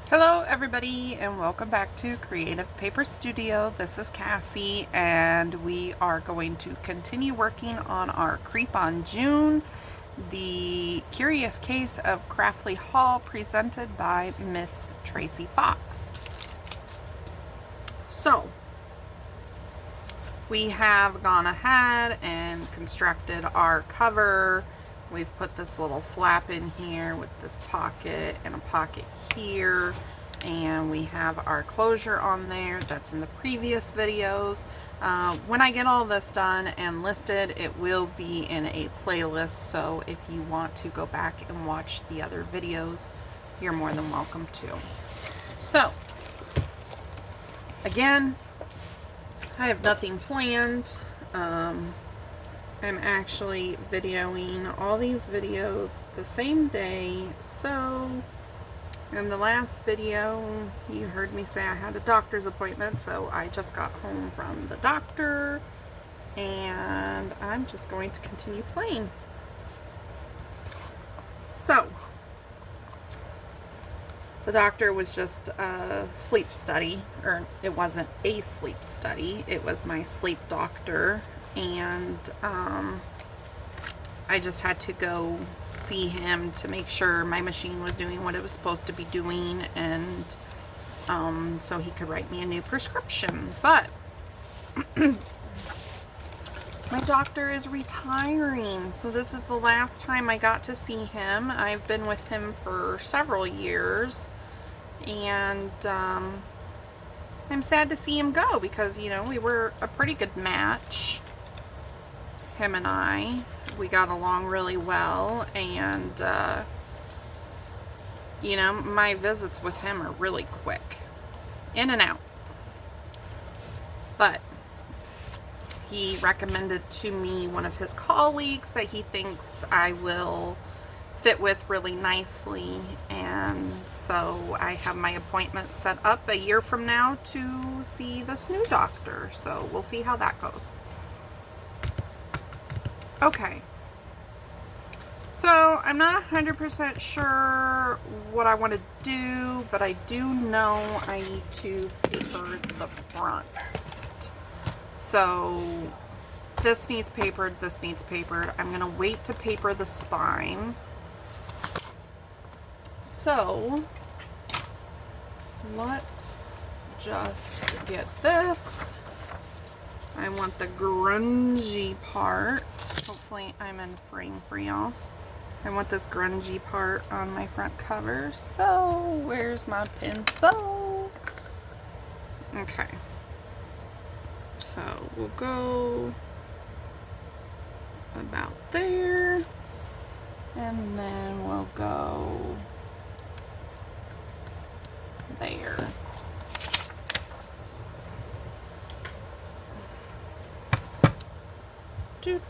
Hello everybody and welcome back to Creative Paper Studio. This is Cassie and we are going to continue working on our Creep on June, the Curious Case of Craftly Hall presented by Miss Tracie Fox. So we have gone ahead and constructed our cover. We've put this little flap in here with this pocket and a pocket here, and we have our closure on there. That's in the previous videos. When I get all this done and listed, it will be in a playlist, so if you want to go back and watch the other videos, you're more than welcome to. So again, I have nothing planned. I'm actually videoing all these videos the same day. So in the last video you heard me say I had a doctor's appointment, so I just got home from the doctor and I'm just going to continue playing. So the doctor was just a sleep study, or it wasn't a sleep study, it was my sleep doctor. And I just had to go see him to make sure my machine was doing what it was supposed to be doing, and so he could write me a new prescription. But my doctor is retiring, so this is the last time I got to see him. I've been with him for several years, and I'm sad to see him go because, you know, we were a pretty good match. Him and I, we got along really well, and you know, my visits with him are really quick, in and out. But he recommended to me one of his colleagues that he thinks I will fit with really nicely, and so I have my appointment set up a year from now to see this new doctor, so we'll see how that goes. Okay, so I'm not 100% sure what I want to do, but I do know I need to paper the front. So this needs papered, this needs papered. I'm going to wait to paper the spine. So let's just get this. I want the grungy part. Hopefully I'm in frame for y'all. I want this grungy part on my front cover. So where's my pencil? Okay. So we'll go about there. And then we'll go there. Okay,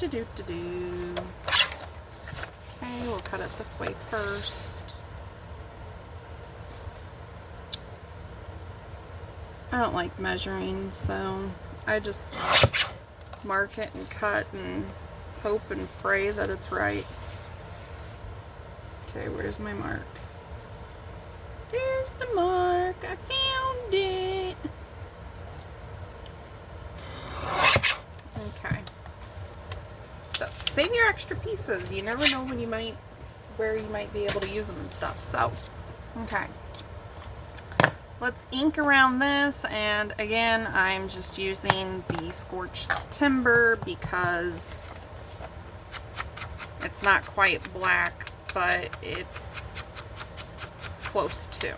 we'll cut it this way first. I don't like measuring, so I just mark it and cut and hope and pray that it's right. Okay, where's my mark? There's the mark. I found it. Okay. So save your extra pieces. You never know when where you might be able to use them and stuff. So, okay. Let's ink around this, and again, I'm just using the scorched timber because it's not quite black, but it's close to.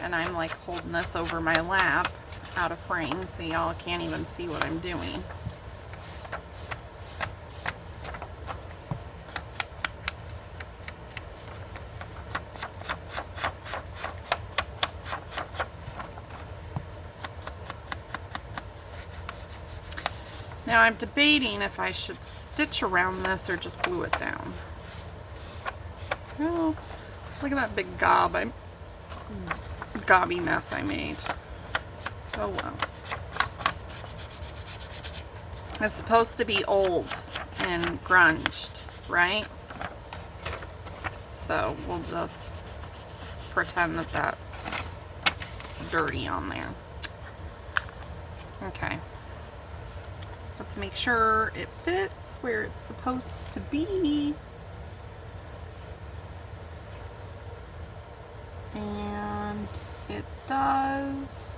And I'm like holding this over my lap out of frame, so y'all can't even see what I'm doing. Now I'm debating if I should stitch around this or just glue it down. Oh, look at that big gobby mess I made. Oh well. It's supposed to be old and grunged, right? So we'll just pretend that that's dirty on there. Okay. Let's make sure it fits where it's supposed to be. And it does.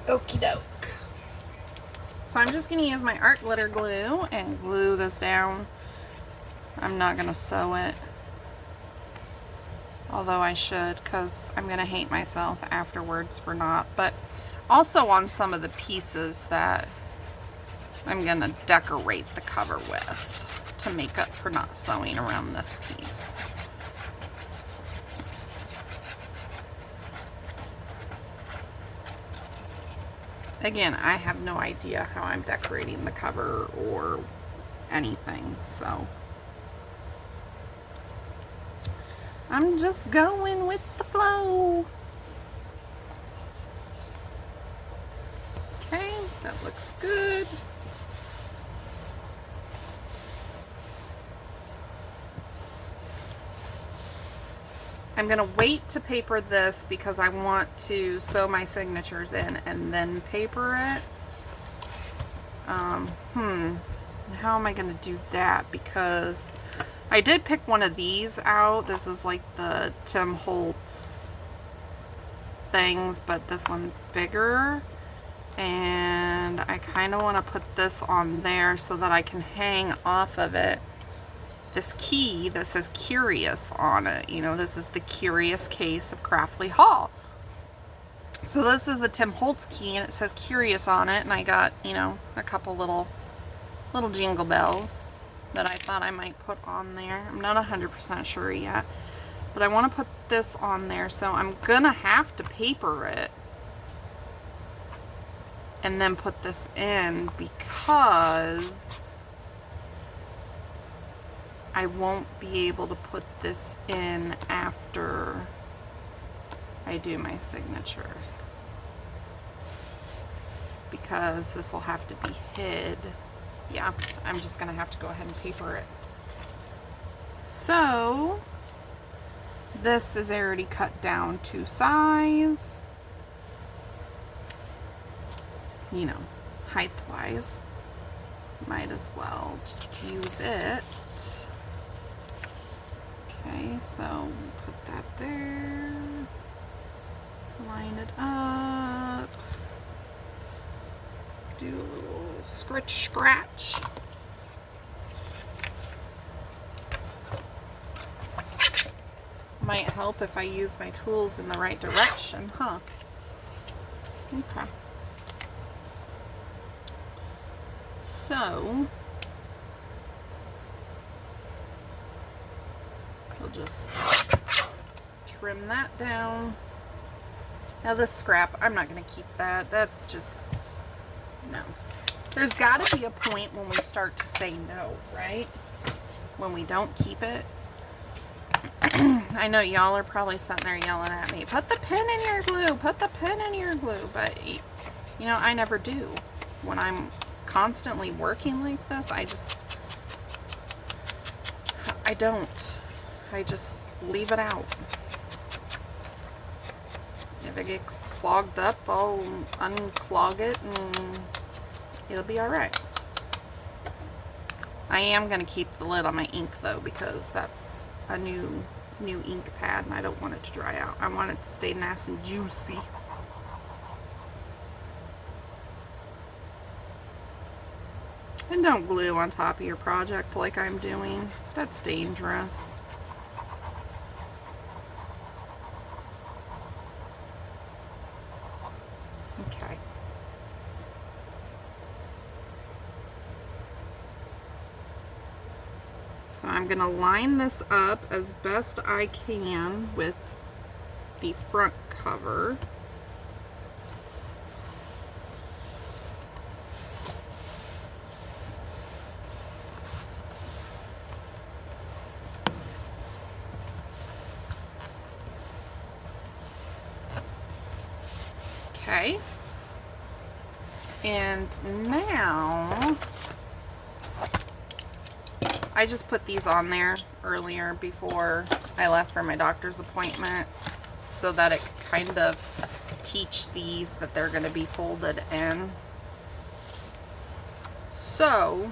Okie doke. So I'm just going to use my art glitter glue and glue this down. I'm not going to sew it. Although I should, because I'm going to hate myself afterwards for not. But also on some of the pieces that I'm going to decorate the cover with to make up for not sewing around this piece. Again, I have no idea how I'm decorating the cover or anything, so I'm just going with the flow. Okay, that looks good. I'm going to wait to paper this because I want to sew my signatures in and then paper it. How am I going to do that? Because I did pick one of these out. This is like the Tim Holtz things, but this one's bigger. And I kind of want to put this on there so that I can hang off of it this key that says Curious on it. You know, this is the Curious Case of Craftly Haul. So this is a Tim Holtz key and it says Curious on it, and I got, you know, a couple little jingle bells that I thought I might put on there. I'm not 100% sure yet, but I want to put this on there, so I'm gonna have to paper it and then put this in because I won't be able to put this in after I do my signatures, because this will have to be hid. Yeah, I'm just gonna have to go ahead and paper it. So this is already cut down to size, you know, height wise. Might as well just use it. Okay, so put that there, line it up, do a little scritch scratch. Might help if I use my tools in the right direction, huh? Okay. So we'll just trim that down. Now this scrap, I'm not going to keep that. That's just, no. There's got to be a point when we start to say no, right? When we don't keep it. I know y'all are probably sitting there yelling at me, put the pin in your glue, put the pin in your glue. But, you know, I never do. When I'm constantly working like this, I don't. I just leave it out. If it gets clogged up, I'll unclog it and it'll be alright. I am going to keep the lid on my ink though, because that's a new ink pad and I don't want it to dry out. I want it to stay nice and juicy. And don't glue on top of your project like I'm doing. That's dangerous. Okay. So I'm going to line this up as best I can with the front cover. Okay. And now I just put these on there earlier before I left for my doctor's appointment so that it could kind of teach these that they're going to be folded in. So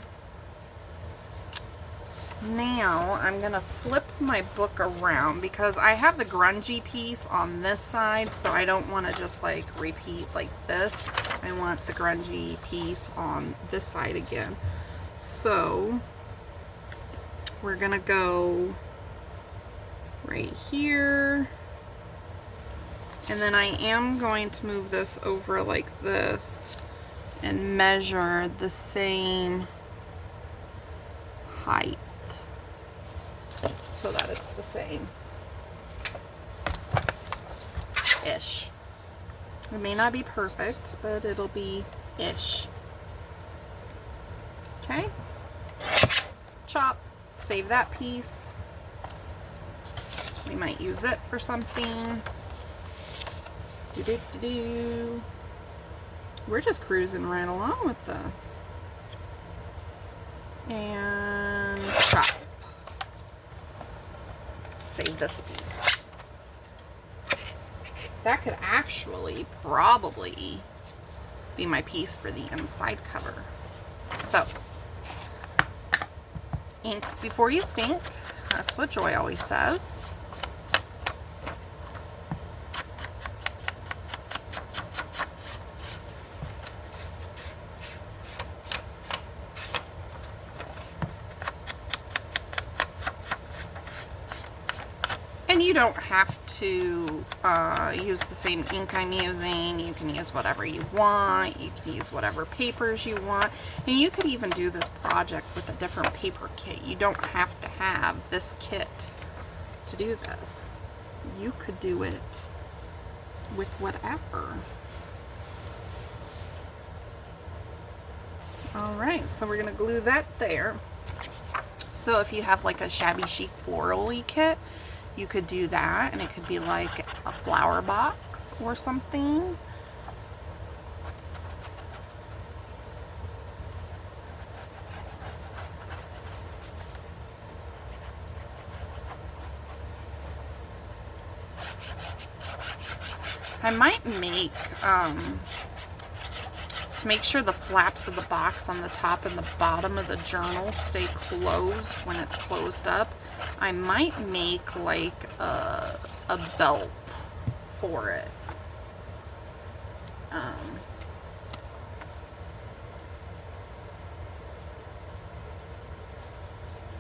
now I'm going to flip my book around because I have the grungy piece on this side, so I don't want to just like repeat like this. I want the grungy piece on this side again. So we're going to go right here. And then I am going to move this over like this and measure the same height so that it's the same ish. It may not be perfect, but it'll be ish. Okay. Chop. Save that piece. We might use it for something. We're just cruising right along with this. And chop. Save this piece. That could actually probably be my piece for the inside cover. So, ink before you stink. That's what Joy always says. And you don't have to use the same ink I'm using. You can use whatever you want. You can use whatever papers you want. And you could even do this project with a different paper kit. You don't have to have this kit to do this. You could do it with whatever. Alright, so we're going to glue that there. So if you have like a shabby chic floral-y kit, you could do that, and it could be like a flower box or something. I might make, to make sure the flaps of the box on the top and the bottom of the journal stay closed when it's closed up, I might make like a belt for it.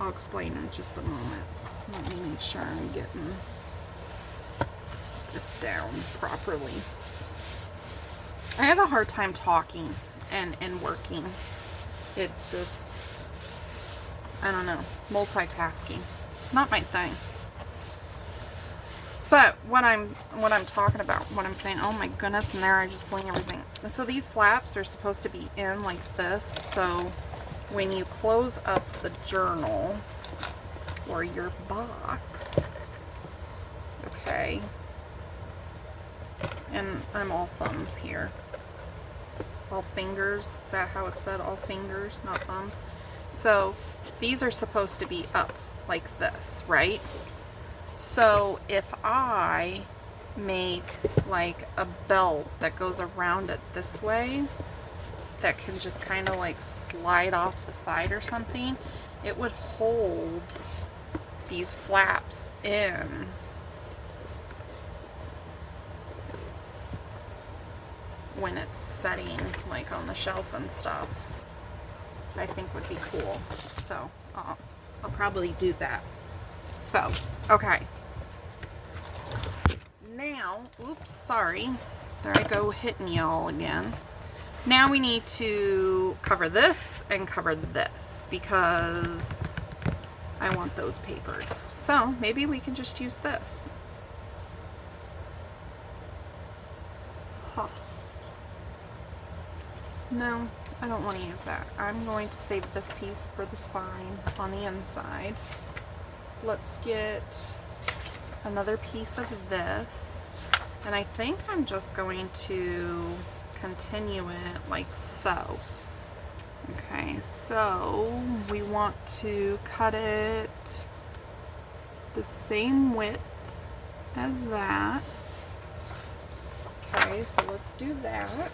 I'll explain in just a moment. Let me make sure I'm getting this down properly. I have a hard time talking and working. It just, I don't know, multitasking. It's not my thing. But what I'm talking about, what I'm saying, oh my goodness, and there I just fling everything. So these flaps are supposed to be in like this, so when you close up the journal or your box, okay, and I'm all thumbs here. All fingers, is that how it's said? All fingers, not thumbs. So these are supposed to be up like this, right? So if I make like a belt that goes around it this way, that can just kind of like slide off the side or something, it would hold these flaps in. When it's setting like on the shelf and stuff, I think would be cool. So I'll probably do that. So, okay. Now, oops, sorry. There I go hitting y'all again. Now we need to cover this and cover this because I want those papered. So maybe we can just use this. Huh. No, I don't want to use that. I'm going to save this piece for the spine on the inside. Let's get another piece of this. And I think I'm just going to continue it like so. Okay, so we want to cut it the same width as that. Okay, so let's do that.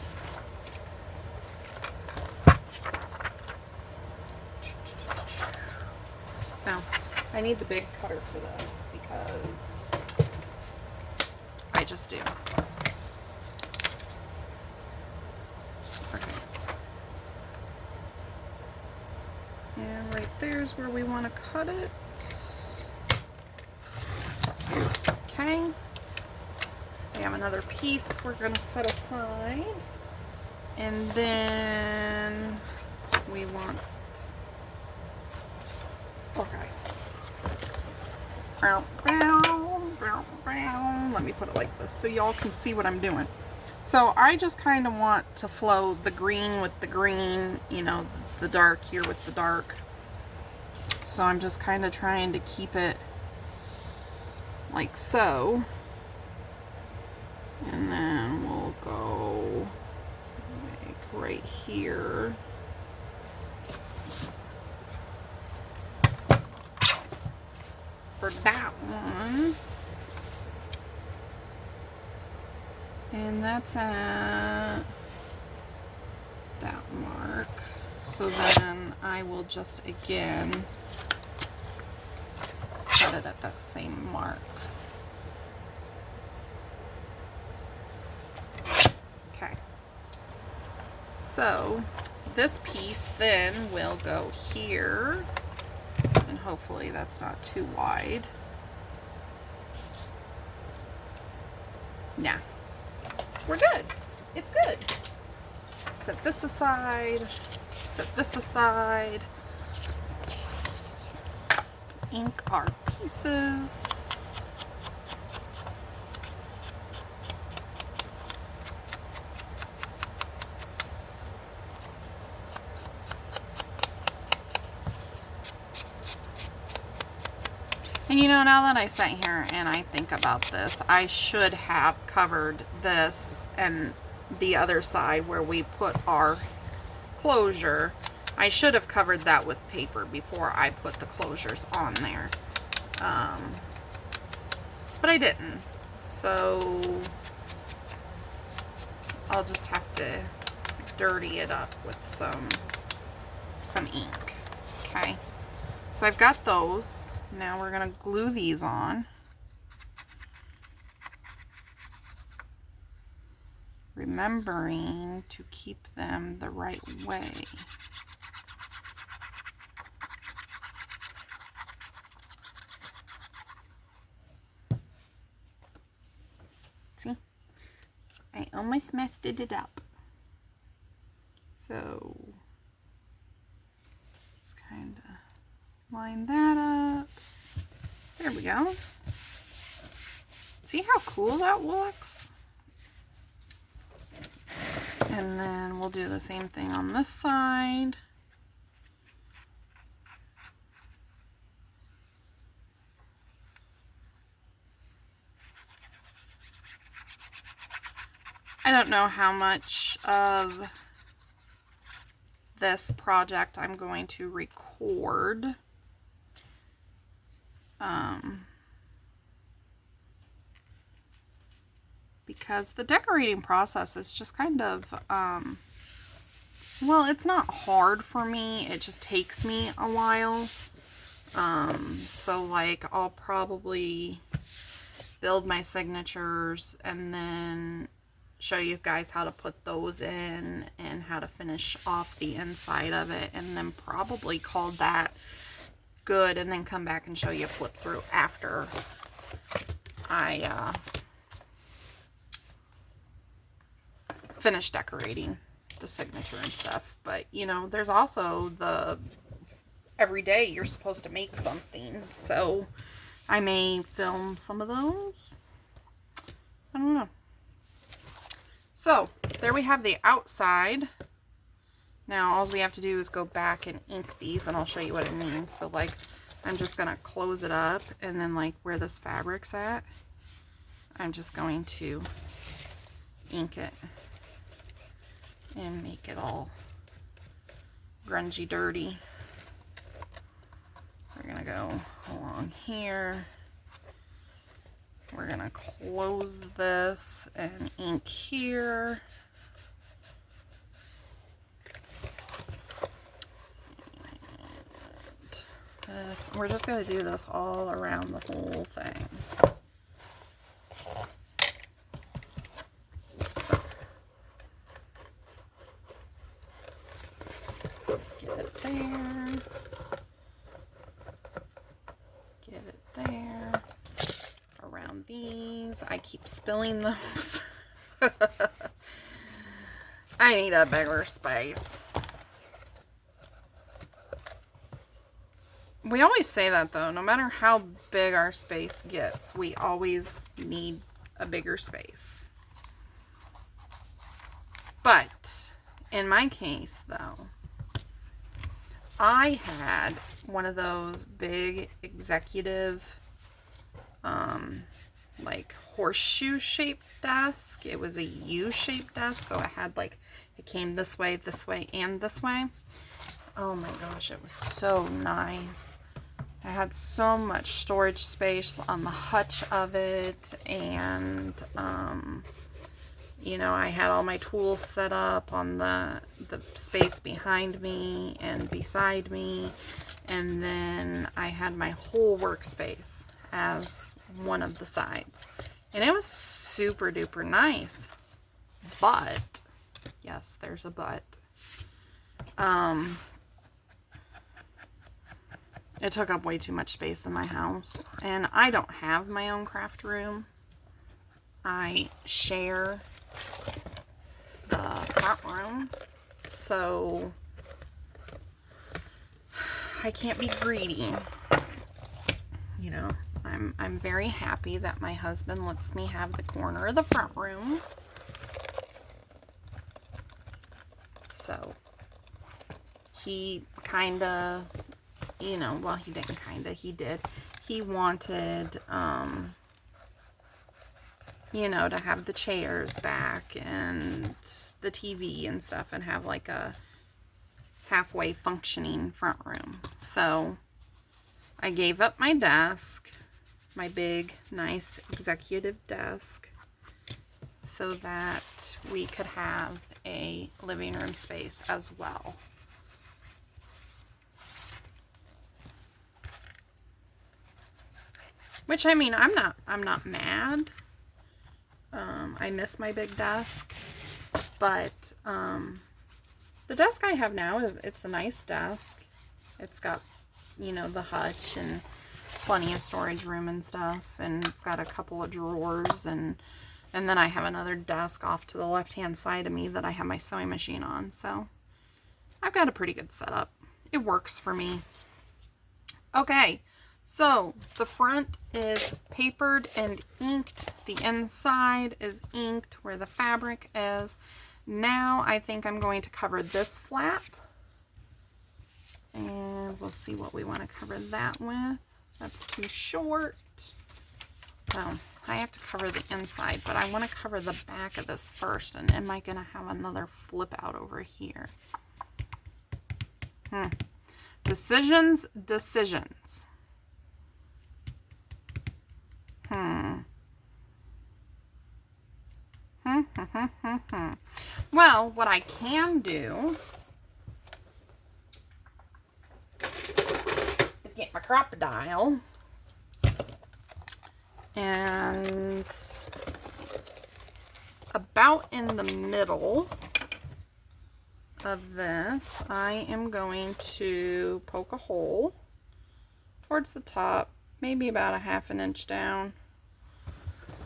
Now, I need the big cutter for this because I just do. Okay. And right there's where we want to cut it. Okay. We have another piece we're going to set aside. And then we want, okay. Let me put it like this so y'all can see what I'm doing. So I just kind of want to flow the green with the green, you know, the dark here with the dark. So I'm just kind of trying to keep it like so. And then we'll go like right here. For that one. And that's at that mark. So then I will just again cut it at that same mark. Okay. So this piece then will go here, and hopefully that's not too wide. Yeah. We're good. It's good. Set this aside. Set this aside. Ink our pieces. And you know, now that I sit here and I think about this, I should have covered this and the other side where we put our closure. I should have covered that with paper before I put the closures on there. But I didn't. So I'll just have to dirty it up with some ink. Okay. So I've got those. Now we're going to glue these on. Remembering to keep them the right way. See? I almost messed it up. So, just kind of line that up. There we go. See how cool that looks? And then we'll do the same thing on this side. I don't know how much of this project I'm going to record. Because the decorating process is just kind of, well, it's not hard for me. It just takes me a while. So like I'll probably build my signatures and then show you guys how to put those in and how to finish off the inside of it, and then probably call that good, and then come back and show you flip through after I finish decorating the signature and stuff. But you know, there's also the every day you're supposed to make something, so I may film some of those. I don't know. So there we have the outside. Now all we have to do is go back and ink these, and I'll show you what it means. So like I'm just gonna close it up, and then like where this fabric's at, I'm just going to ink it and make it all grungy dirty. We're gonna go along here. We're gonna close this and ink here. And this, we're just gonna do this all around the whole thing. So, let's get it there. Get it there. Around these. I keep spilling those. I need a bigger space. We always say that though, no matter how big our space gets, we always need a bigger space. But in my case though, I had one of those big executive like horseshoe shaped desk. It was a U-shaped desk, so it had like, it came this way, and this way. Oh my gosh, it was so nice. I had so much storage space on the hutch of it, and you know, I had all my tools set up on the space behind me and beside me, and then I had my whole workspace as one of the sides, and it was super duper nice. But yes, there's a but. It took up way too much space in my house, and I don't have my own craft room. I share the front room, so I can't be greedy. You know, I'm very happy that my husband lets me have the corner of the front room. So he kind of, you know, well, he didn't kind of, he did. He wanted, you know, to have the chairs back and the TV and stuff, and have like a halfway functioning front room. So I gave up my desk, my big, nice executive desk, so that we could have a living room space as well. Which, I mean, I'm not mad. I miss my big desk, but the desk I have now it's a nice desk. It's got, you know, the hutch and plenty of storage room and stuff, and it's got a couple of drawers, and then I have another desk off to the left hand side of me that I have my sewing machine on. So I've got a pretty good setup. It works for me. Okay, so the front is papered and inked. The inside is inked where the fabric is. Now I think I'm going to cover this flap, and we'll see what we want to cover that with. That's too short. Oh, I have to cover the inside, but I want to cover the back of this first. And am I going to have another flip out over here? Decisions. Well, what I can do is get my crocodile and about in the middle of this, I am going to poke a hole towards the top, maybe about a ½ an inch down,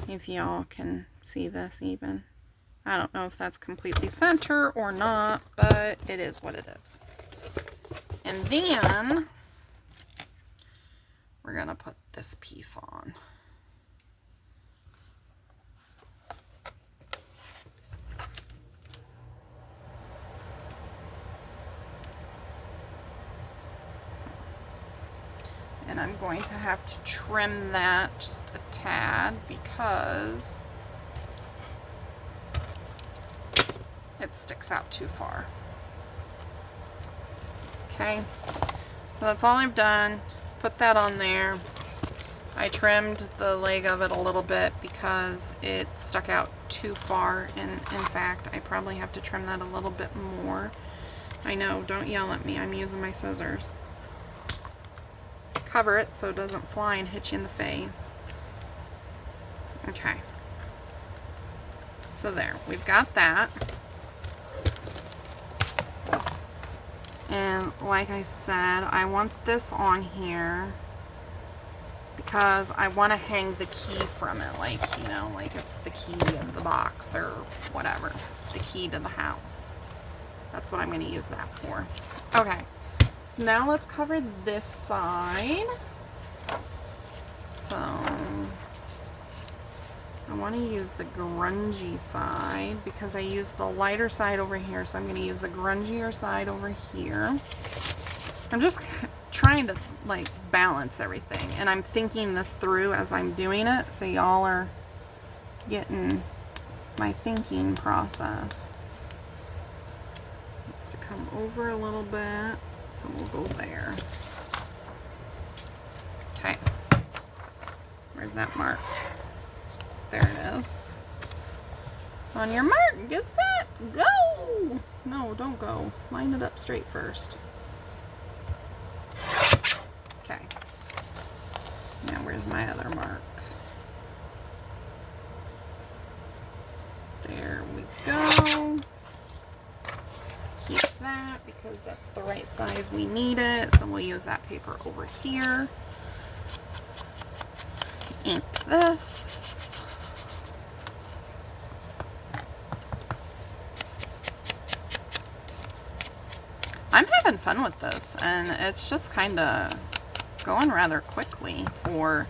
if y'all can see this even. I don't know if that's completely center or not, but it is what it is. And then we're gonna put this piece on. And I'm going to have to trim that just a tad because it sticks out too far. Okay, so that's all I've done. Just put that on there. I trimmed the leg of it a little bit because it stuck out too far, and in fact I probably have to trim that a little bit more. I know, don't yell at me, I'm using my scissors. Cover it so it doesn't fly and hit you in the face. Okay, so there, we've got that. And like I said, I want this on here because I want to hang the key from it, like, you know, like it's the key of the box or whatever, the key to the house. That's what I'm going to use that for. Okay, now let's cover this side. So I want to use the grungy side because I used the lighter side over here, so I'm going to use the grungier side over here. I'm just trying to like balance everything, and I'm thinking this through as I'm doing it, so y'all are getting my thinking process. It's to come over a little bit, so we'll go there. Okay, where's that mark? There it is. On your mark, get set, go! No, don't go. Line it up straight first. Okay. Now where's my other mark? There we go. Keep that because that's the right size we need it. So we'll use that paper over here. Ink this. I'm having fun with this, and it's just kind of going rather quickly for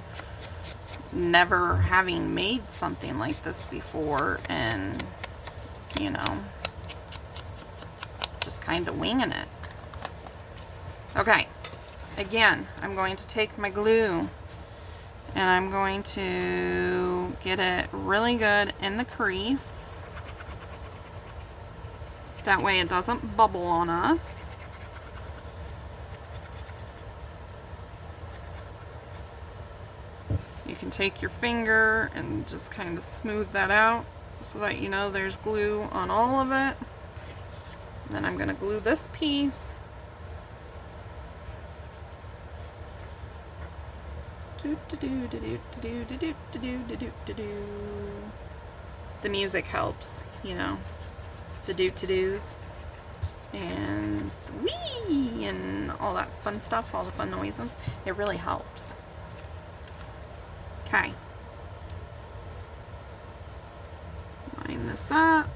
never having made something like this before, and you know, just kind of winging it. Okay, again, I'm going to take my glue and I'm going to get it really good in the crease. That way it doesn't bubble on us. You can take your finger and just kind of smooth that out so that you know there's glue on all of it. And then I'm going to glue this piece. The music helps, you know, the do-to-dos and wee and all that fun stuff, all the fun noises. It really helps. Okay. Line this up.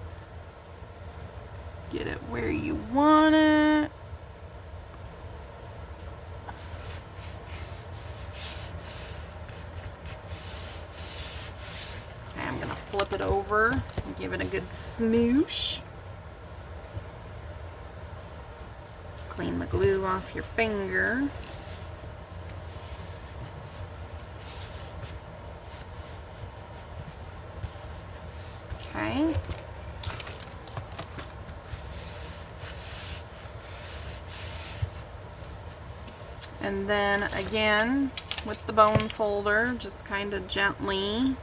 Get it where you want it. Okay, I'm gonna flip it over and give it a good smoosh. Clean the glue off your finger. Okay. And then again, with the bone folder, just kind of gently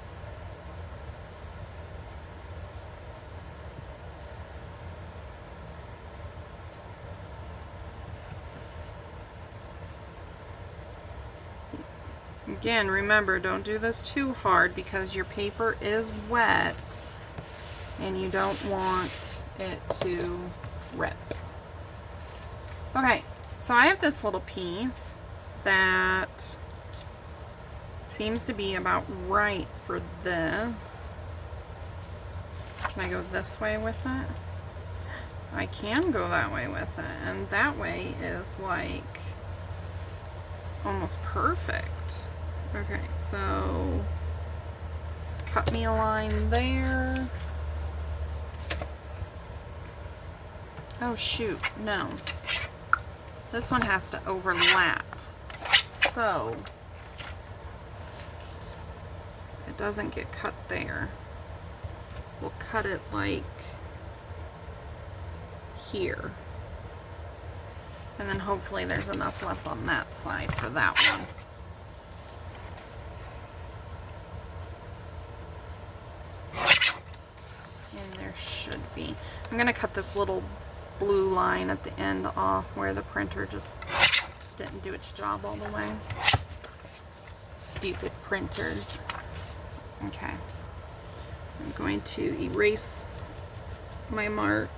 again, remember, don't do this too hard because your paper is wet and you don't want it to rip. Okay, so I have this little piece that seems to be about right for this. Can I go this way with it? I can go that way with it, and that way is like almost perfect. Okay, so cut me a line there. Oh shoot, no. This one has to overlap. So it doesn't get cut there. We'll cut it like here. And then hopefully there's enough left on that side for that one. And there should be. I'm going to cut this little blue line at the end off where the printer just didn't do its job all the way. Stupid printers. Okay. I'm going to erase my mark.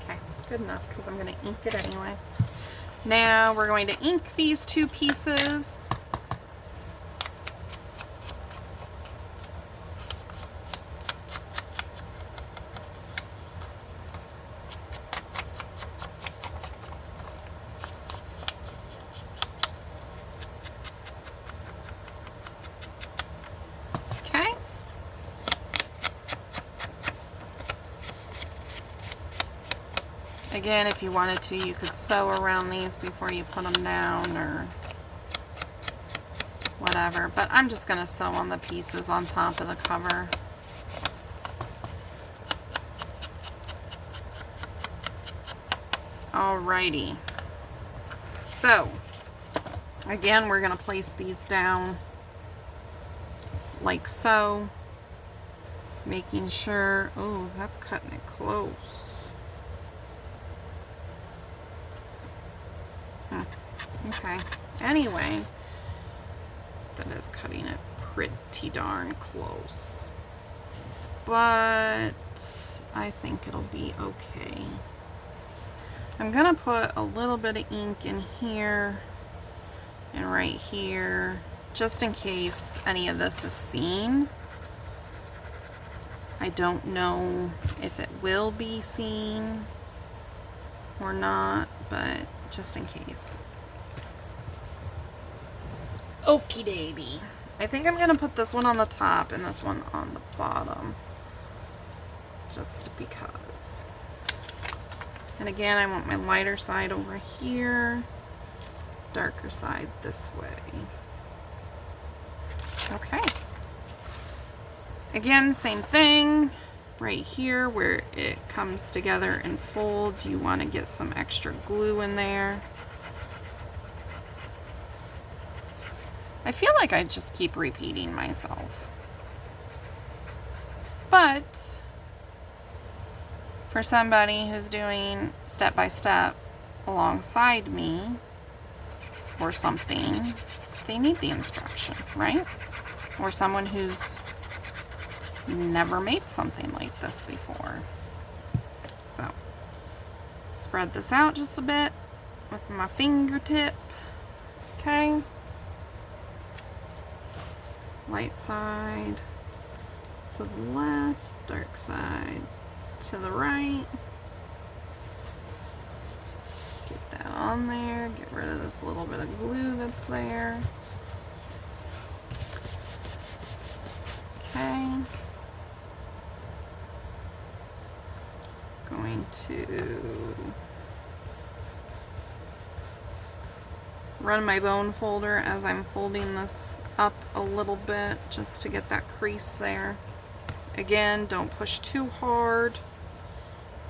Okay, good enough because I'm going to ink it anyway. Now we're going to ink these two pieces. Again, if you wanted to, you could sew around these before you put them down or whatever. But I'm just going to sew on the pieces on top of the cover. Alrighty. So, again, we're going to place these down like so. Making sure, oh, that's cutting it close. Okay, anyway, that is cutting it pretty darn close, but I think it'll be okay. I'm gonna put a little bit of ink in here and right here, just in case any of this is seen. I don't know if it will be seen or not, but just in case. Okie dokie. I think I'm gonna put this one on the top and this one on the bottom, just because. And again, I want my lighter side over here, darker side this way. Okay. Again, same thing. Right here where it comes together and folds, you want to get some extra glue in there. I feel like I just keep repeating myself. But for somebody who's doing step by step alongside me or something, they need the instruction, right? Or someone who's never made something like this before. So, spread this out just a bit with my fingertip. Okay. Light side to the left, dark side to the right. Get that on there. Get rid of this little bit of glue that's there. Okay. Going to run my bone folder as I'm folding this up a little bit just to get that crease there. Again, don't push too hard.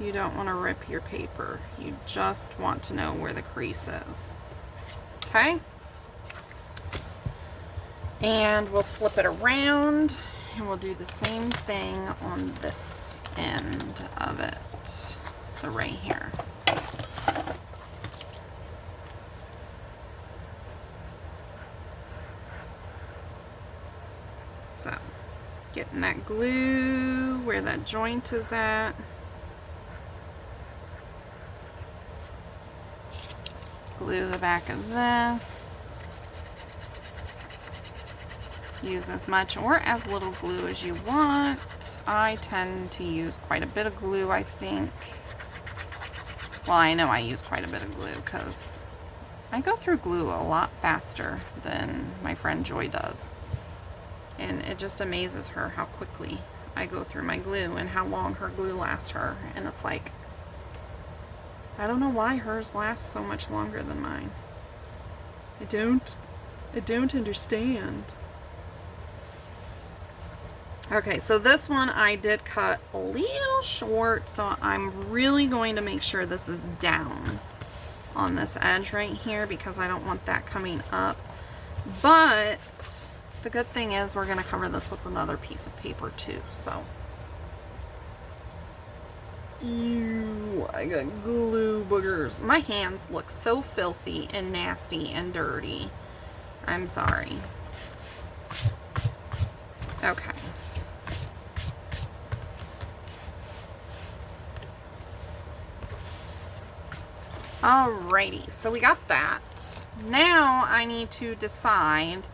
You don't want to rip your paper. You just want to know where the crease is. Okay? And we'll flip it around and we'll do the same thing on this end of it. So right here. So, getting that glue where that joint is at. Glue the back of this. Use as much or as little glue as you want. I tend to use quite a bit of glue, I think. Well, I know I use quite a bit of glue because I go through glue a lot faster than my friend Joy does. And it just amazes her how quickly I go through my glue and how long her glue lasts her. And it's like, I don't know why hers lasts so much longer than mine. I don't understand. Okay, so this one I did cut a little short, so I'm really going to make sure this is down on this edge right here because I don't want that coming up. But the good thing is we're going to cover this with another piece of paper too, so. Ew, I got glue boogers. My hands look so filthy and nasty and dirty. I'm sorry. Okay. Alrighty, so we got that. Now I need to decide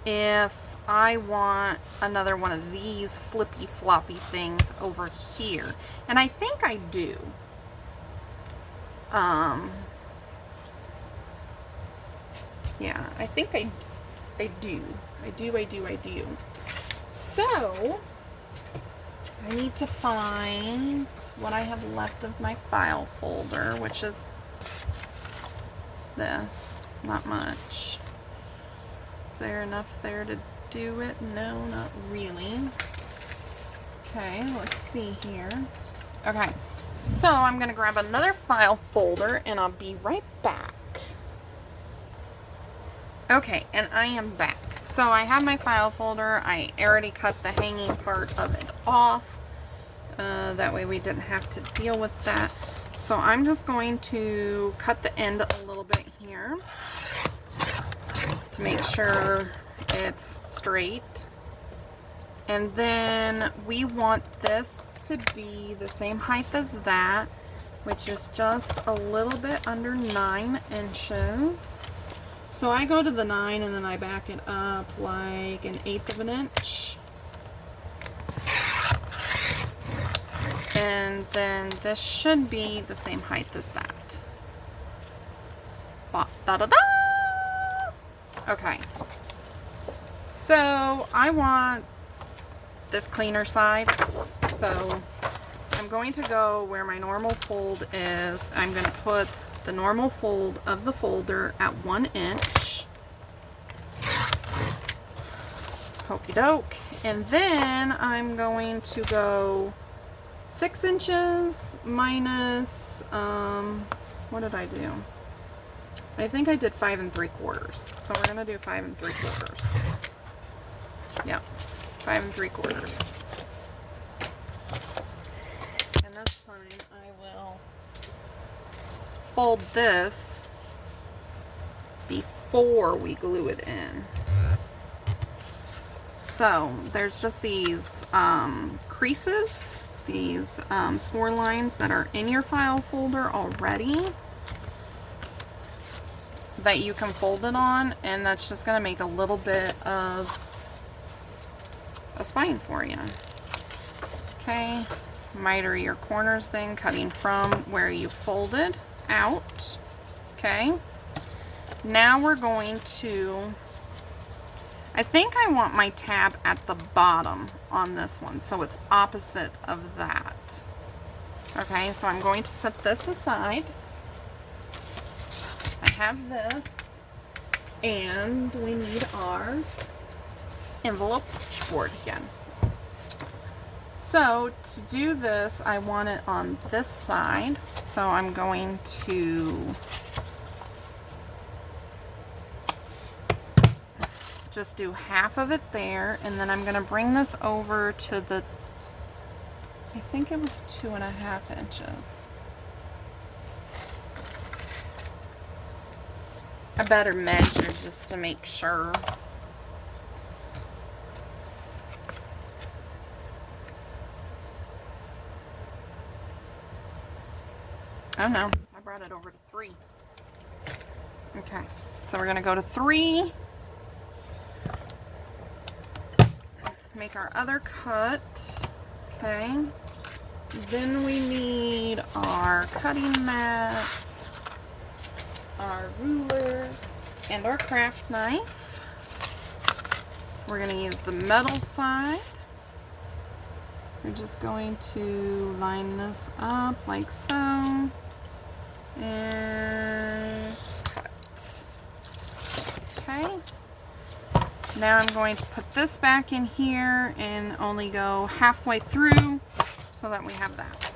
if I want another one of these flippy floppy things over here. And I think I do. Yeah, I think I do. I do. So, I need to find what I have left of my file folder, which is this. Not much. Is there enough there to do it? No, not really. Okay, let's see here. Okay, so I'm going to grab another file folder and I'll be right back. Okay, and I am back. So I have my file folder. I already cut the hanging part of it off. That way we didn't have to deal with that. So I'm just going to cut the end a little bit here to make sure it's straight. And then we want this to be the same height as that, which is just a little bit under 9 inches. So I go to the 9 and then I back it up like 1/8 of an inch. And then this should be the same height as that. Ba da da da! Okay. So I want this cleaner side. So I'm going to go where my normal fold is. I'm going to put the normal fold of the folder at 1 inch. Okie doke. And then I'm going to go 6 inches minus, what did I do? I think I did 5 3/4. So we're going to do 5 3/4. Yep, 5 3/4. And this time I will fold this before we glue it in. So there's just these creases, these score lines that are in your file folder already that you can fold it on, and that's just going to make a little bit of a spine for you. Okay, miter your corners then, cutting from where you folded out. Okay, now we're going to, I think I want my tab at the bottom on this one, so it's opposite of that. Okay, so I'm going to set this aside. I have this, and we need our envelope board again. So to do this, I want it on this side, so I'm going to just do half of it there, and then I'm going to bring this over to the, I think it was 2.5 inches. I better measure just to make sure. Oh no, I brought it over to 3. Okay, so we're going to go to 3. Make our other cut. Okay. Then we need our cutting mats, our ruler, and our craft knife. We're going to use the metal side. We're just going to line this up like so. And cut. Okay. Now I'm going to put this back in here and only go halfway through so that we have that.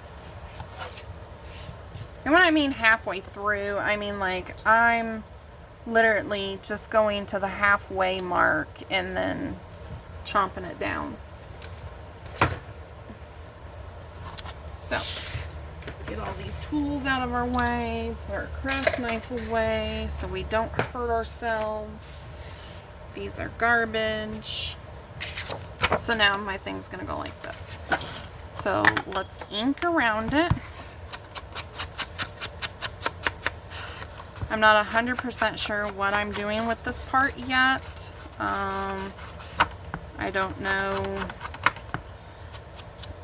And when I mean halfway through, I mean like I'm literally just going to the halfway mark and then chomping it down. So, get all these tools out of our way, put our craft knife away so we don't hurt ourselves. These are garbage. So now my thing's gonna go like this. So let's ink around it. I'm not 100% sure what I'm doing with this part yet. I don't know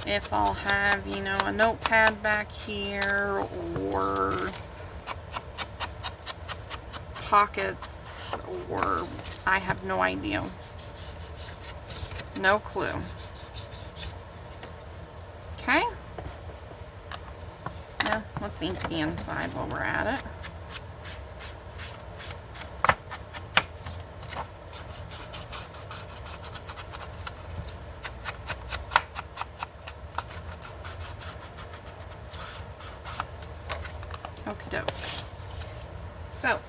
if I'll have, you know, a notepad back here or pockets, or I have no idea. No clue. Okay. Yeah, let's ink the inside while we're at it. Okie doke. So,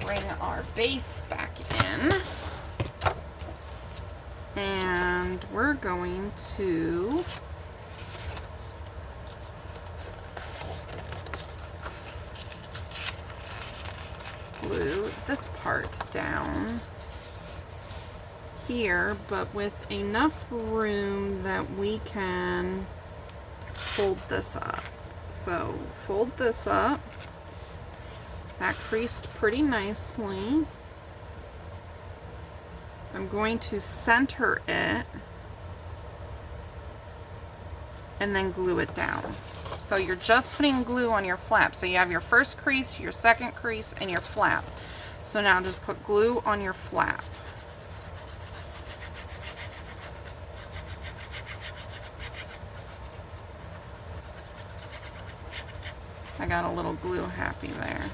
bring our base back in. And we're going to glue this part down here, but with enough room that we can fold this up. So fold this up. That creased pretty nicely. I'm going to center it and then glue it down. So you're just putting glue on your flap. So you have your first crease, your second crease, and your flap. So now just put glue on your flap. I got a little glue happy there.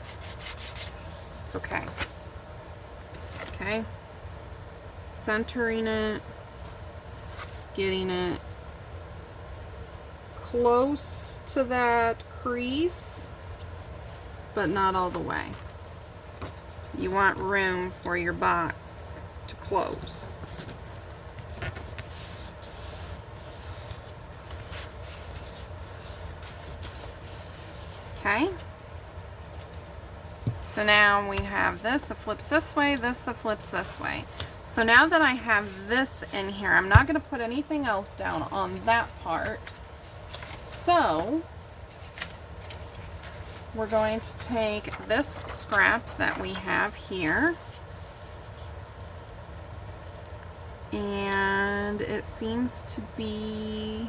It's okay. Okay. Centering it. Getting it close to that crease, but not all the way. You want room for your box to close. Okay, so now we have this that flips this way, this that flips this way. So now that I have this in here, I'm not going to put anything else down on that part. So we're going to take this scrap that we have here, and it seems to be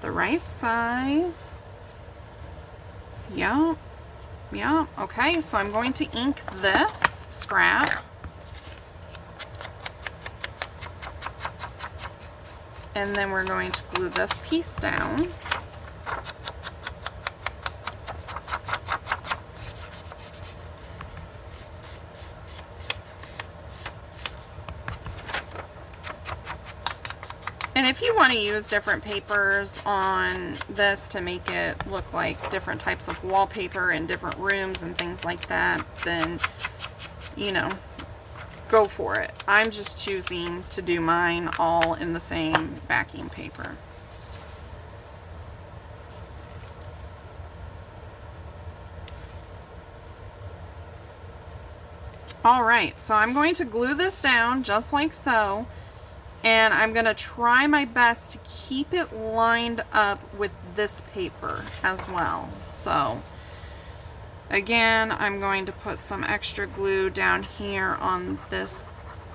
the right size. Yeah, yeah, okay, so I'm going to ink this scrap. And then we're going to glue this piece down. And if you want to use different papers on this to make it look like different types of wallpaper in different rooms and things like that, then, you know, go for it. I'm just choosing to do mine all in the same backing paper. All right, so I'm going to glue this down just like so. And I'm going to try my best to keep it lined up with this paper as well. So, again, I'm going to put some extra glue down here on this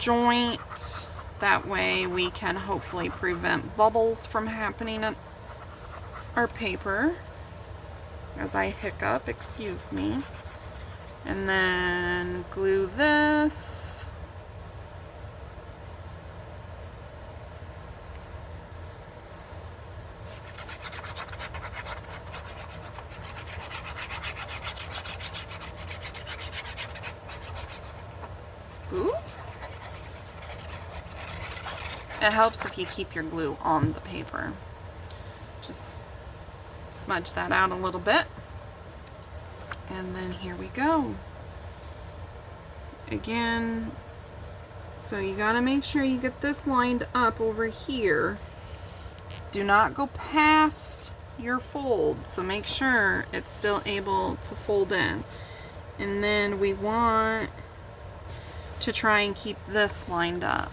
joint. That way we can hopefully prevent bubbles from happening in our paper. As I hiccup, excuse me. And then glue this. Ooh, It helps if you keep your glue on the paper. Just smudge that out a little bit. And then here we go. Again, so you gotta make sure you get this lined up over here. Do not go past your fold, so make sure it's still able to fold in. And then we want to try and keep this lined up.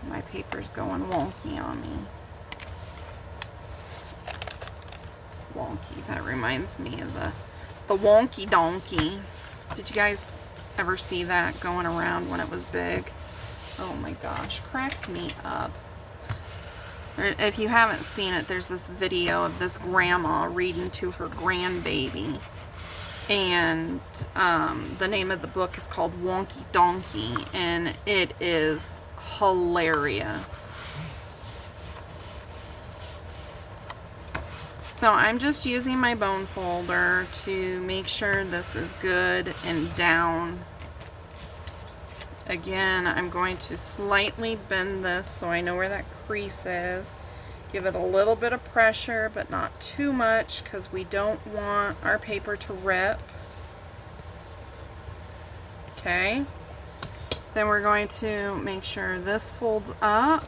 My paper's going wonky on me. Wonky, that reminds me of the wonky donkey. Did you guys ever see that going around when it was big? Oh my gosh, cracked me up. If you haven't seen it, there's this video of this grandma reading to her grandbaby. And the name of the book is called Wonky Donkey, and it is hilarious. So I'm just using my bone folder to make sure this is good and down. Again, I'm going to slightly bend this so I know where that crease is. Give it a little bit of pressure, but not too much, because we don't want our paper to rip. Okay. Then we're going to make sure this folds up.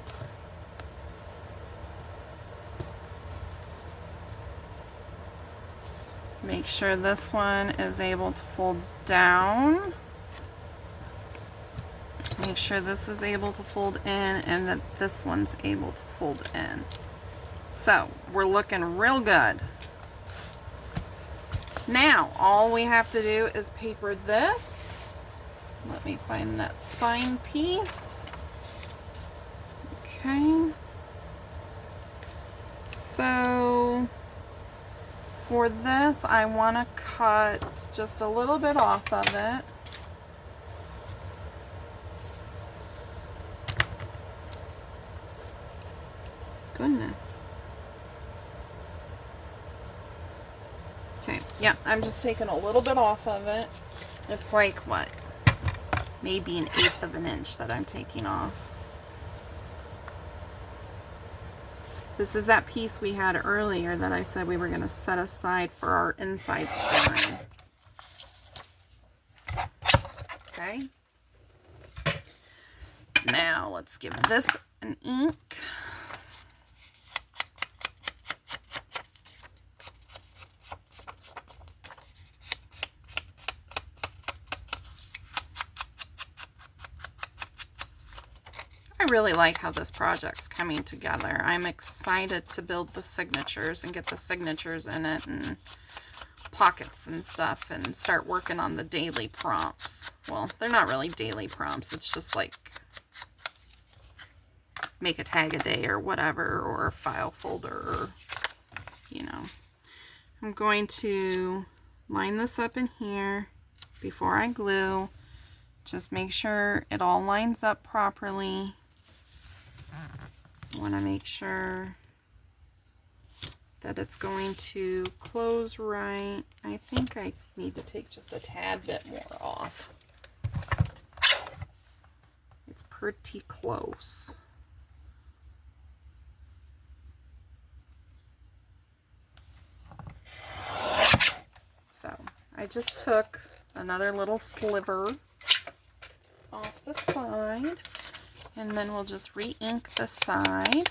Make sure this one is able to fold down. Make sure this is able to fold in and that this one's able to fold in. So we're looking real good. Now all we have to do is paper this. Let me find that spine piece. Okay. So for this, I want to cut just a little bit off of it. Goodness. Okay, yeah, I'm just taking a little bit off of it. It's like, what? Maybe 1/8 of an inch that I'm taking off. This is that piece we had earlier that I said we were going to set aside for our inside spine. Okay. Now let's give this an ink. I really like how this project's coming together. I'm excited to build the signatures and get the signatures in it and pockets and stuff and start working on the daily prompts. Well, they're not really daily prompts. It's just like make a tag a day or whatever, or a file folder, or, you know. I'm going to line this up in here before I glue. Just make sure it all lines up properly. I want to make sure that it's going to close right. I think I need to take just a tad bit more off. It's pretty close. So I just took another little sliver off the side. And then we'll just re-ink the side.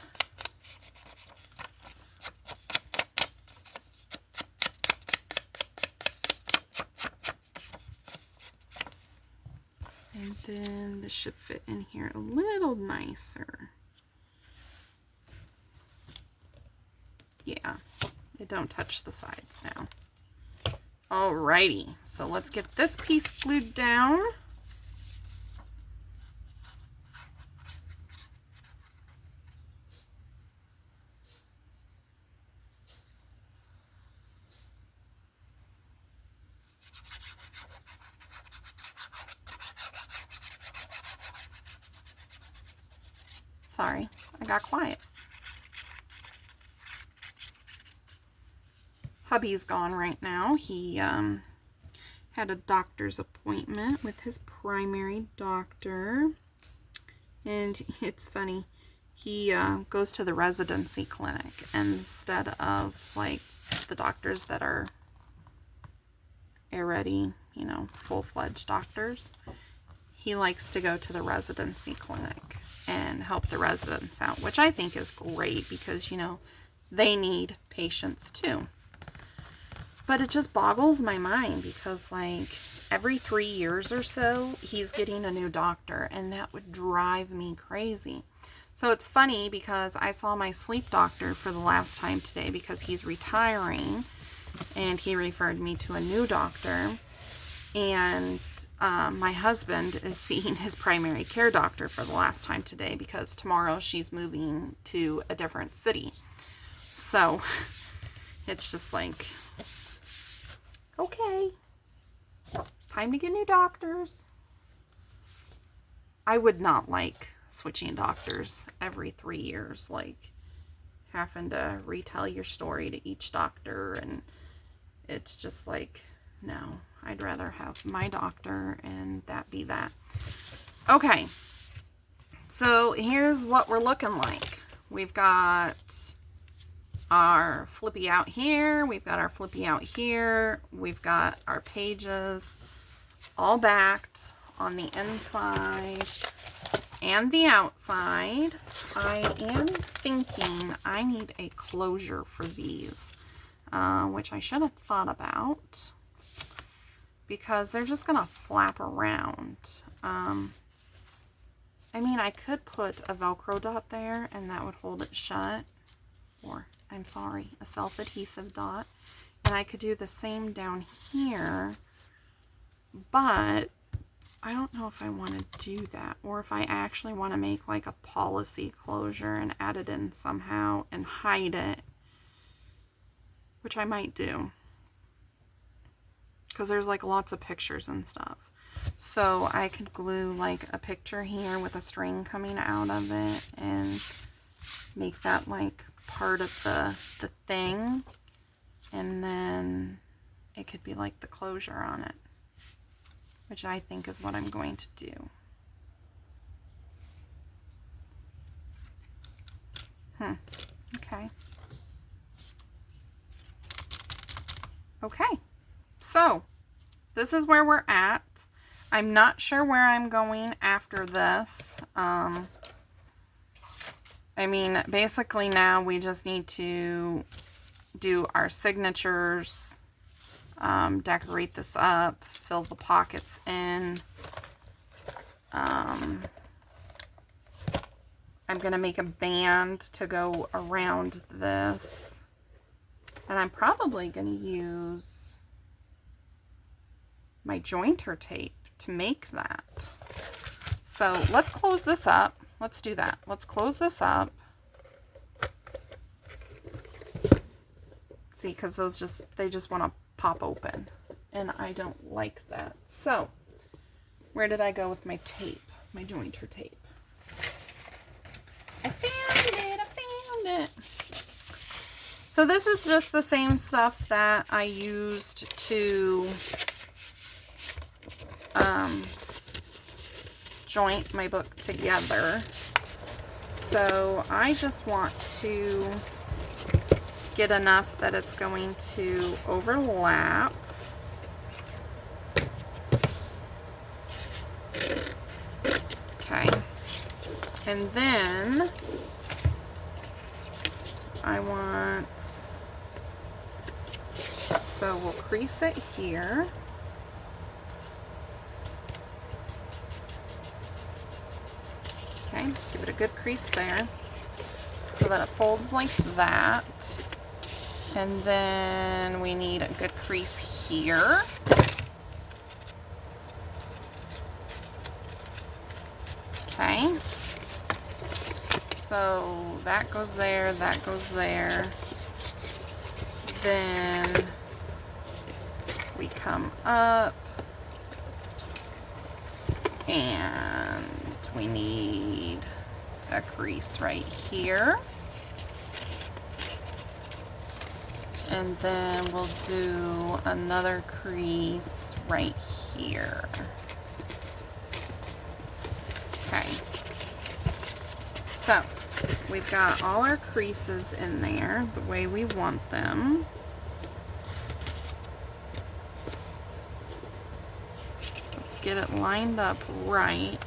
And then this should fit in here a little nicer. Yeah, it don't touch the sides now. Alrighty, so let's get this piece glued down. Sorry, I got quiet. Hubby's gone right now. He had a doctor's appointment with his primary doctor. And it's funny, he goes to the residency clinic instead of like the doctors that are already, you know, full-fledged doctors. He likes to go to the residency clinic and help the residents out, which I think is great because, you know, they need patients too. But it just boggles my mind because, like, every 3 years or so, he's getting a new doctor, and that would drive me crazy. So it's funny because I saw my sleep doctor for the last time today because he's retiring, and he referred me to a new doctor. And my husband is seeing his primary care doctor for the last time today because tomorrow she's moving to a different city. So it's just like, okay, time to get new doctors. I would not like switching doctors every 3 years, like having to retell your story to each doctor, and it's just like, no, I'd rather have my doctor and that be that. Okay, so here's what we're looking like. We've got our flippy out here, we've got our flippy out here, we've got our pages all backed on the inside and the outside. I am thinking I need a closure for these, which I should have thought about because they're just gonna flap around. I mean, I could put a Velcro dot there and that would hold it shut, or I'm sorry, a self-adhesive dot, and I could do the same down here, but I don't know if I want to do that, or if I actually want to make like a policy closure and add it in somehow and hide it, which I might do because there's like lots of pictures and stuff. So I could glue like a picture here with a string coming out of it and make that like part of the thing, and then it could be like the closure on it, which I think is what I'm going to do. Okay. Okay, so this is where we're at. I'm not sure where I'm going after this. I mean, basically now we just need to do our signatures, decorate this up, fill the pockets in. I'm going to make a band to go around this. And I'm probably going to use my jointer tape to make that. So let's close this up. Let's do that. Let's close this up. See, because those they just want to pop open, and I don't like that. So where did I go with my tape, my jointer tape? I found it. So this is just the same stuff that I used to joint my book together. So I just want to get enough that it's going to overlap. Okay. And then I want, so we'll crease it here. Okay, give it a good crease there so that it folds like that. And then we need a good crease here. Okay. So that goes there, that goes there. Then we come up and we need a crease right here. And then we'll do another crease right here. Okay. So, we've got all our creases in there the way we want them. Let's get it lined up right.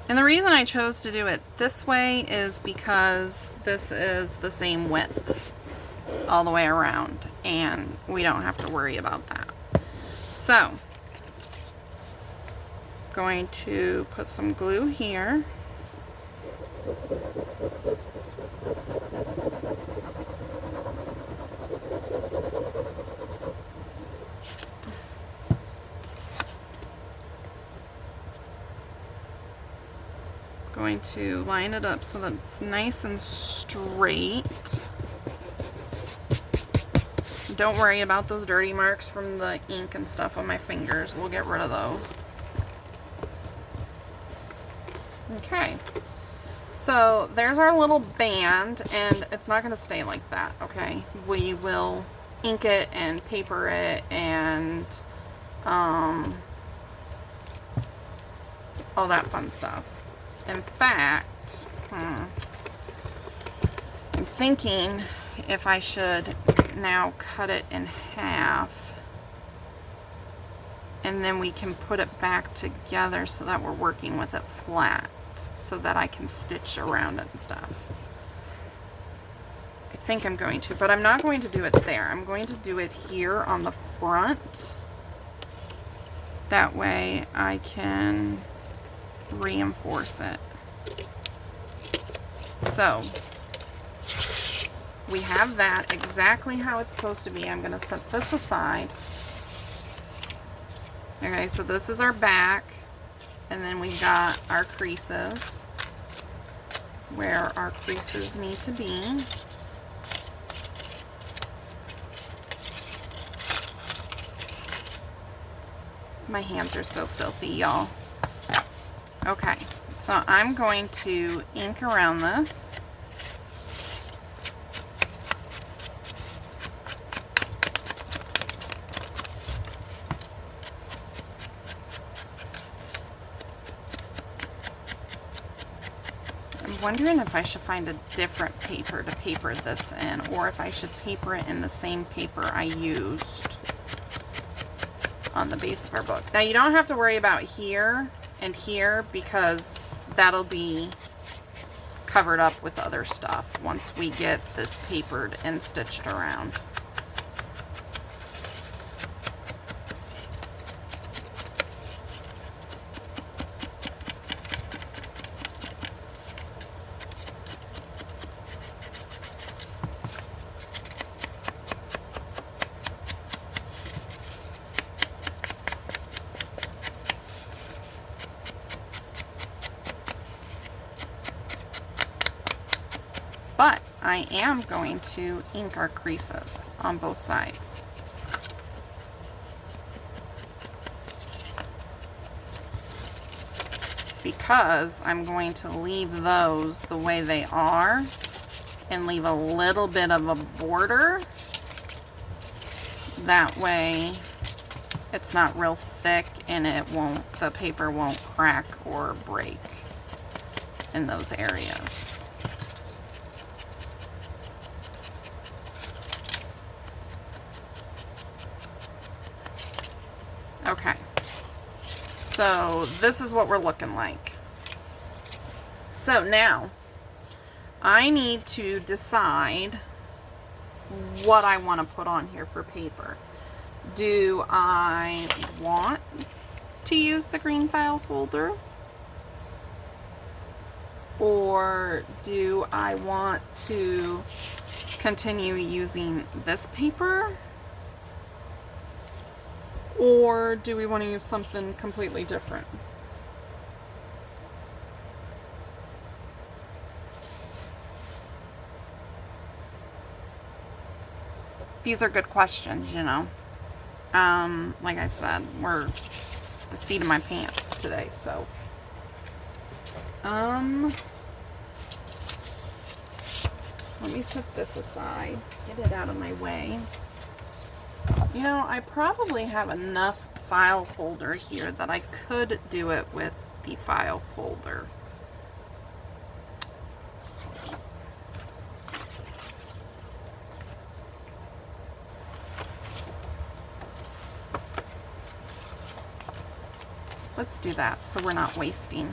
And the reason I chose to do it this way is because this is the same width all the way around, and we don't have to worry about that. So, going to put some glue here. Going to line it up so that it's nice and straight. Don't worry about those dirty marks from the ink and stuff on my fingers. We'll get rid of those. Okay, so there's our little band, and it's not going to stay like that, okay? We will ink it and paper it and all that fun stuff. In fact, I'm thinking if I should now cut it in half, and then we can put it back together so that we're working with it flat, so that I can stitch around it and stuff. I think I'm going to, but I'm not going to do it there. I'm going to do it here on the front. That way I can reinforce it. So we have that exactly how it's supposed to be. I'm going to set this aside. Okay, so this is our back, and then we've got our creases where our creases need to be. My hands are so filthy, y'all. Okay, so I'm going to ink around this. I'm wondering if I should find a different paper to paper this in, or if I should paper it in the same paper I used on the base of our book. Now you don't have to worry about here and here, because that'll be covered up with other stuff once we get this papered and stitched around. But I am going to ink our creases on both sides. Because I'm going to leave those the way they are and leave a little bit of a border. That way it's not real thick and the paper won't crack or break in those areas. Okay, so this is what we're looking like. So now I need to decide what I want to put on here for paper. Do I want to use the green file folder? Or do I want to continue using this paper? Or do we want to use something completely different? These are good questions, you know. Like I said, we're the seat of my pants today, so. let me set this aside, get it out of my way. You know, I probably have enough file folder here that I could do it with the file folder. Let's do that so we're not wasting.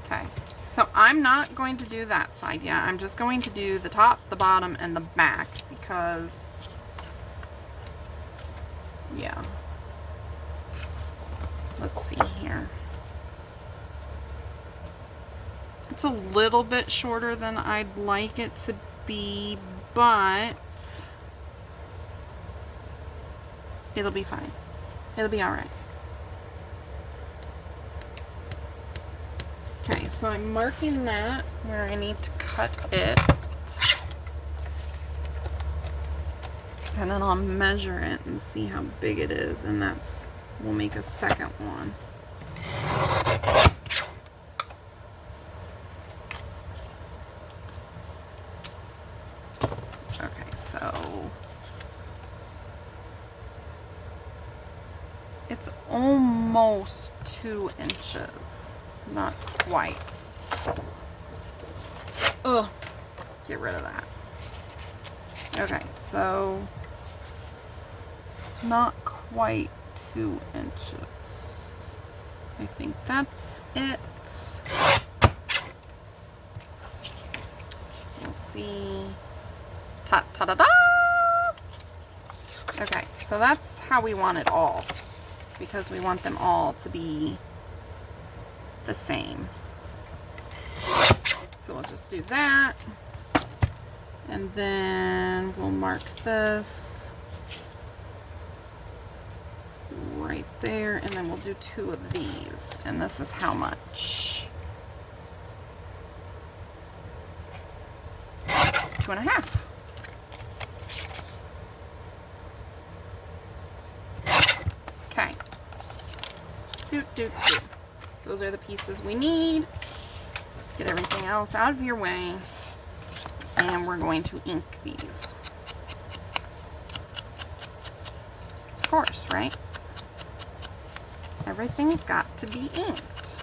Okay, so I'm not going to do that side yet. I'm just going to do the top, the bottom, and the back because, yeah. Let's see here. It's a little bit shorter than I'd like it to be, but it'll be fine. It'll be all right. Okay, so I'm marking that where I need to cut it. And then I'll measure it and see how big it is, and that's, we'll make a second one. Okay, so it's almost 2 inches. Not quite. Ugh. Get rid of that. Okay, so not quite 2 inches. I think that's it. We'll see. Ta-ta-da-da! Okay, so that's how we want it all, because we want them all to be the same. So we'll just do that, and then we'll mark this right there, and then we'll do 2 of these, and this is how much? 2.5. Okay. Those are the pieces we need. Get everything else out of your way. And we're going to ink these. Of course, right? Everything's got to be inked.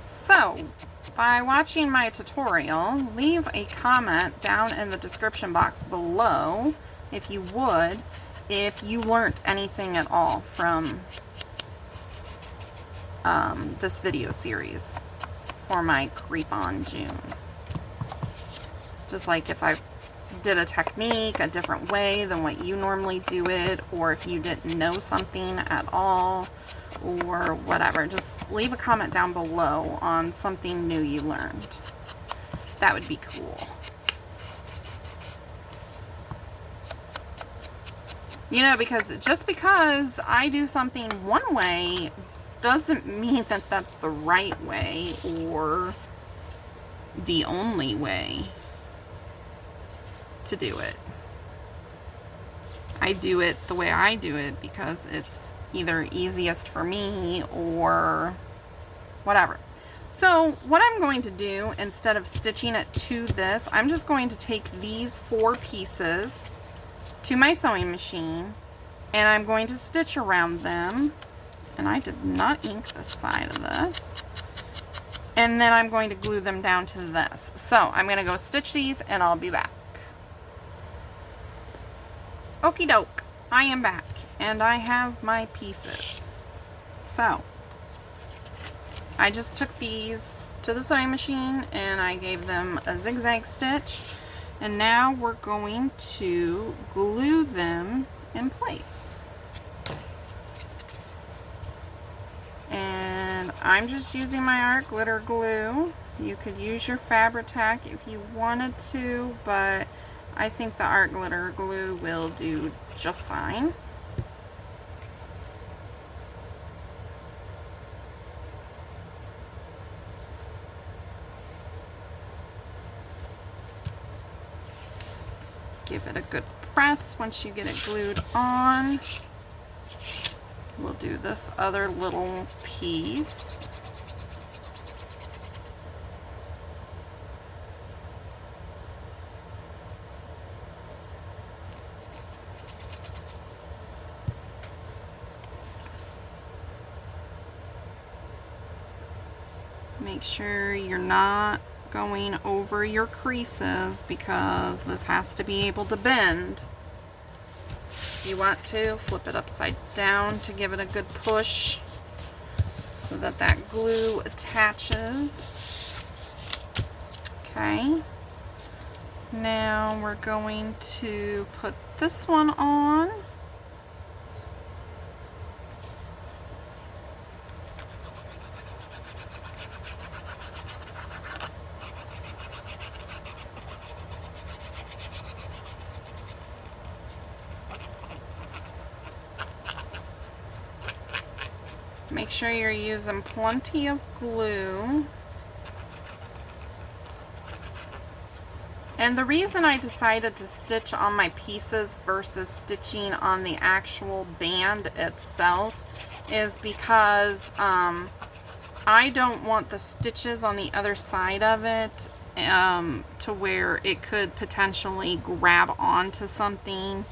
So, by watching my tutorial, leave a comment down in the description box below, if you would, if you learned anything at all from this video series for my Creep on June. Just like if I did a technique a different way than what you normally do it, or if you didn't know something at all, or whatever, just leave a comment down below on something new you learned. That would be cool. You know, because just because I do something one way doesn't mean that that's the right way or the only way to do it. I do it the way I do it because it's either easiest for me or whatever. So what I'm going to do, instead of stitching it to this, I'm just going to take these 4 pieces to my sewing machine, and I'm going to stitch around them. And I did not ink this side of this. And then I'm going to glue them down to this. So I'm going to go stitch these, and I'll be back. Okie doke, I am back, and I have my pieces. So I just took these to the sewing machine and I gave them a zigzag stitch, and now we're going to glue them in place. And I'm just using my art glitter glue. You could use your Fabri-Tac if you wanted to, but I think the art glitter glue will do just fine. Give it a good press once you get it glued on. We'll do this other little piece. Make sure you're not going over your creases because this has to be able to bend. If you want to, flip it upside down to give it a good push so that that glue attaches. Okay. Now we're going to put this one on. Make sure you're using plenty of glue. And the reason I decided to stitch on my pieces versus stitching on the actual band itself is because I don't want the stitches on the other side of it to where it could potentially grab onto something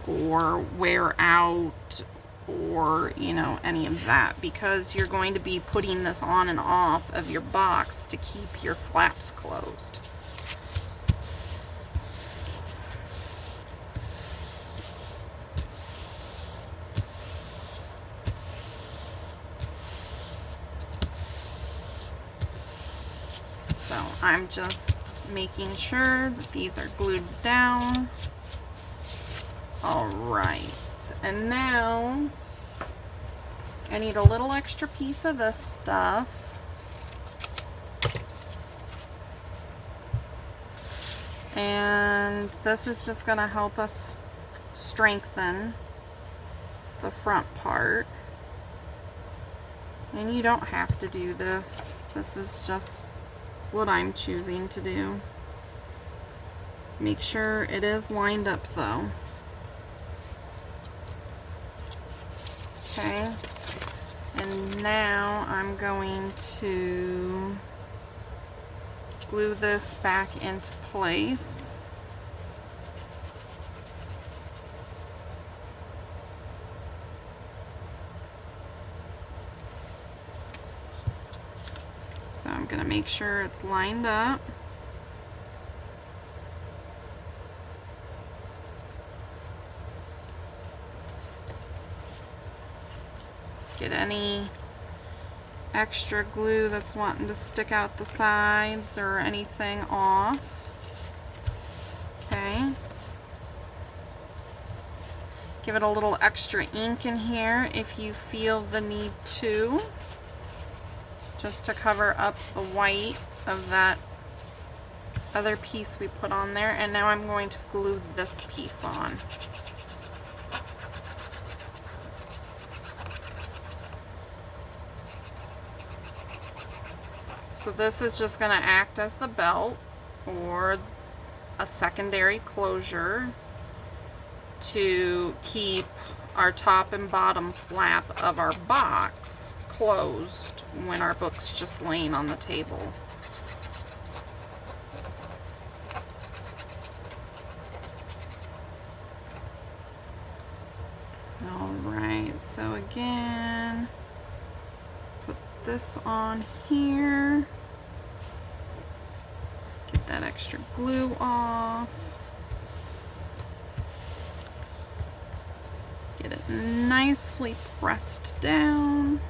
or wear out, or you know, any of that, because you're going to be putting this on and off of your box to keep your flaps closed. So I'm just making sure that these are glued down. All right. And now I need a little extra piece of this stuff. And this is just going to help us strengthen the front part. And you don't have to do this. This is just what I'm choosing to do. Make sure it is lined up though. Okay, and now I'm going to glue this back into place. So I'm going to make sure it's lined up. Get any extra glue that's wanting to stick out the sides or anything off. Okay. Give it a little extra ink in here if you feel the need to, just to cover up the white of that other piece we put on there. And now I'm going to glue this piece on. So this is just going to act as the belt or a secondary closure to keep our top and bottom flap of our box closed when our book's just laying on the table. Alright, so again, put this on here. Get that extra glue off. Get it nicely pressed down.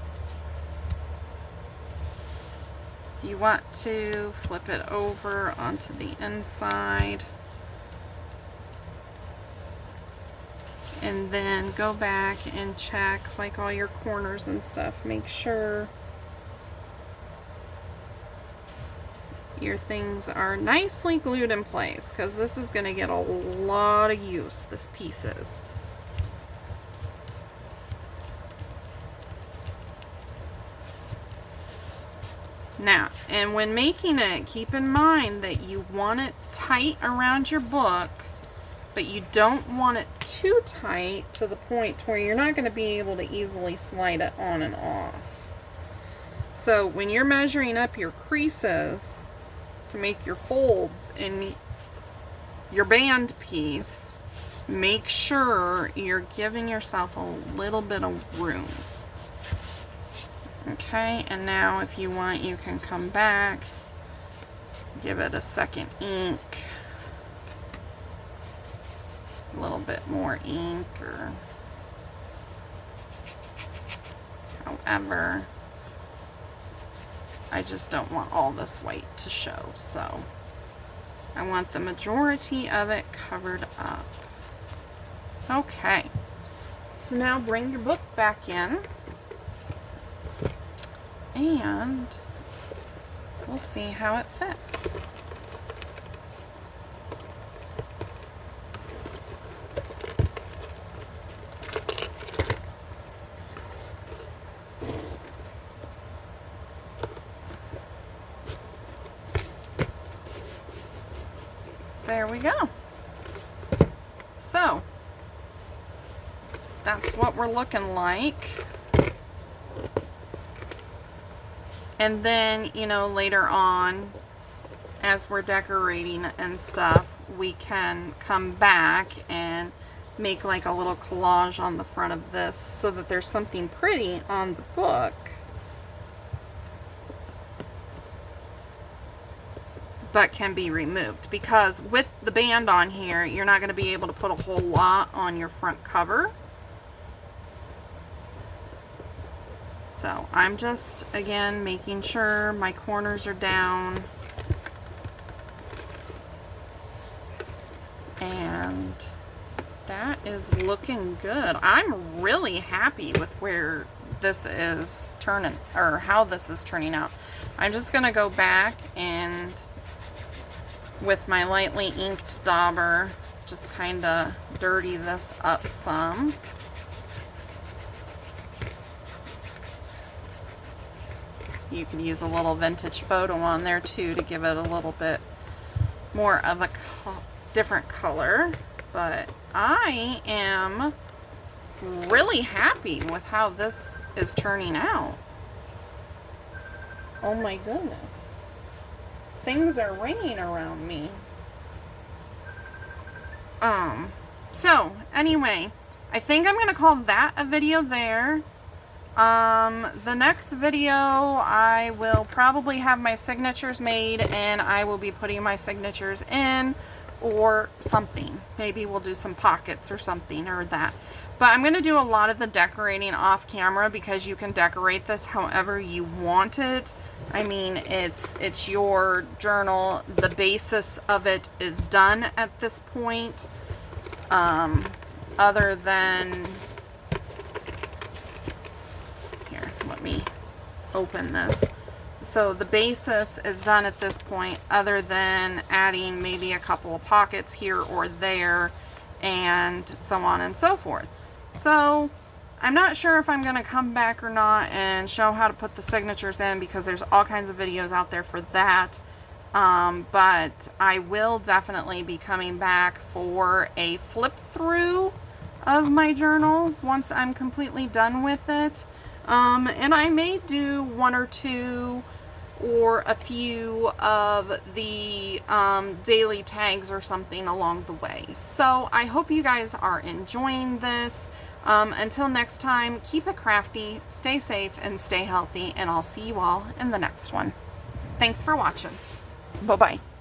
If you want to, flip it over onto the inside. And then go back and check like all your corners and stuff. Make sure your things are nicely glued in place, because this is going to get a lot of use, this piece is. Now, and when making it, keep in mind that you want it tight around your book but you don't want it too tight to the point where you're not going to be able to easily slide it on and off. So when you're measuring up your creases to make your folds in your band piece, make sure you're giving yourself a little bit of room. Okay, and now if you want, you can come back, give it a second ink, a little bit more ink, or however. I just don't want all this white to show, so I want the majority of it covered up. Okay, so now bring your book back in and we'll see how it fits. There we go. So that's what we're looking like. And then, you know, later on, as we're decorating and stuff, we can come back and make like a little collage on the front of this so that there's something pretty on the book. But can be removed, because with the band on here, you're not going to be able to put a whole lot on your front cover. So I'm just, again, making sure my corners are down. And that is looking good. I'm really happy with where this is turning, or how this is turning out. I'm just going to go back and with my lightly inked dauber, just kind of dirty this up some. You could use a little vintage photo on there too to give it a little bit more of a different color. But I am really happy with how this is turning out. Oh my goodness. Things are ringing around me. So anyway, I think I'm gonna call that a video there. The next video, I will probably have my signatures made and I will be putting my signatures in or something. Maybe we'll do some pockets or something or that. But I'm going to do a lot of the decorating off camera because you can decorate this however you want it. I mean, it's your journal. The basis of it is done at this point. Other than, here, let me open this. So the basis is done at this point, other than adding maybe a couple of pockets here or there and so on and so forth. So I'm not sure if I'm going to come back or not and show how to put the signatures in, because there's all kinds of videos out there for that. But I will definitely be coming back for a flip through of my journal once I'm completely done with it. And I may do one or two or a few of the daily tags or something along the way. So I hope you guys are enjoying this. Until next time, keep it crafty, stay safe, and stay healthy, and I'll see you all in the next one. Thanks for watching. Bye-bye.